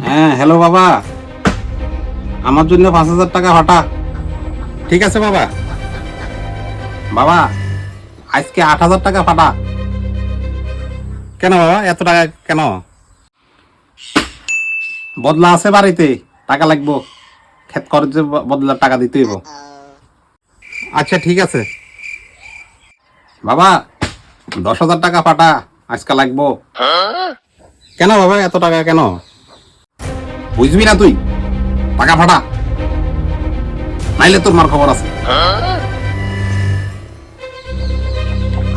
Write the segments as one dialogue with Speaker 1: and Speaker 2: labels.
Speaker 1: হ্যাঁ হ্যালো বাবা, আমার জন্য 5,000 টাকা হঠা। ঠিক আছে বাবা। বাবা আজকে 8,000 টাকা ফাটা। কেন বাবা এত টাকা কেন? বদলা আছে বাড়িতে, টাকা লাগবো, ক্ষেত খরচে বদলার টাকা দিতে হইব। আচ্ছা ঠিক আছে বাবা, 10,000 টাকা ফাটা আজকে লাগবো। কেন বাবা এত টাকা কেন? বুঝবি না তুই? টাকা ফাটা, নাইলে তোর মার খবর আছে।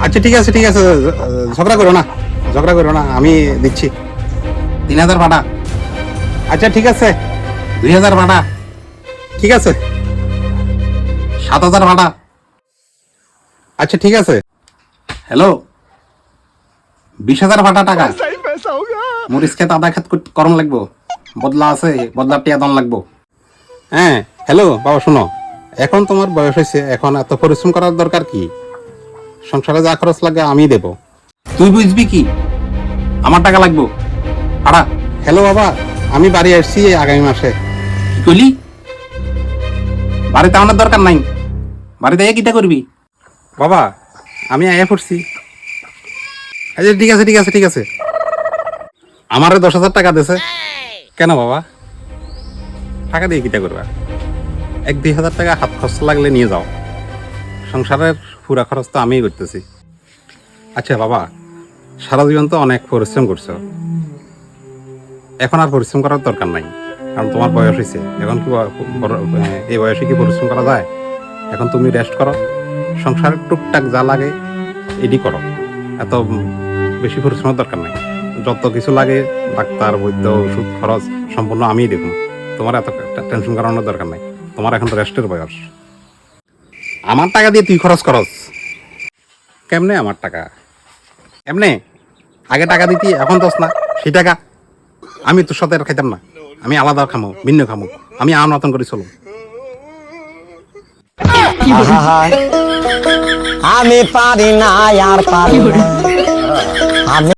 Speaker 1: আচ্ছা ঠিক আছে ঠিক আছে, ঝগড়া করো না, ঝগড়া করো না, আমি দিচ্ছি। 3,000 ফাটা। আচ্ছা ঠিক আছে 2,000 ফাটা। ঠিক আছে 7,000 ফাটা। আচ্ছা ঠিক আছে হ্যালো 20,000 ফাটা টাকা। মরিচ খেত আদা খেত করম লাগবো, বদলা আছে, বদলার টিয়া দন লাগবো। হ্যাঁ হ্যালো বাবা শোনো, এখন তোমার বয়স হয়েছে, এখন এত পরিশ্রম করার দরকার কি? সংসারে যা খরচ লাগে আমি দেব, তুই বুঝবি কি? আমার টাকা লাগবো ফাটা। হ্যালো বাবা, আমি বাড়ি আসছি আগামী মাসে। কি কইলি? বাড়িতে আমার দরকার নাই, বাড়িতে কিটা করবি? বাবা আমি আয়া পড়ছি। আচ্ছা ঠিক আছে ঠিক আছে ঠিক আছে, আমারে 10,000 টাকা দিছে। কেন বাবা টাকা দিয়ে কিটা করবা? 1-2 হাজার টাকা হাত খরচ লাগলে নিয়ে যাও, সংসারের পুরা খরচ তো আমিই করতেছি। আচ্ছা বাবা, সারা জীবন তো অনেক পরিশ্রম করছো, এখন আর পরিশ্রম করার দরকার নাই, কারণ তোমার বয়স হয়েছে। এখন কি এই বয়সে কি পরিশ্রম করা যায়? এখন তুমি রেস্ট করো, সংসারের টুকটাক যা লাগে এডি করো, এত বেশি পরিশ্রমের দরকার নাই। যত কিছু লাগে ডাক্তার বৈদ্য ওষুধ খরচ সম্পূর্ণ আমিই দেখুন, তোমার এত টেনশন করানোর দরকার নাই। তোমার এখন রেস্টের বয়স। আমার টাকা দিয়ে তুই খরচ করস কেমনে? আমার টাকা এমনে আগে টাকা দিতি, এখন দোস না সেই টাকা। আমি তোর সাথে আর খাইতাম না, আমি আলাদা খামো, ভিন্ন খামো, আমি আম নতন করে চলো।
Speaker 2: আমি পারি না আর পারি না।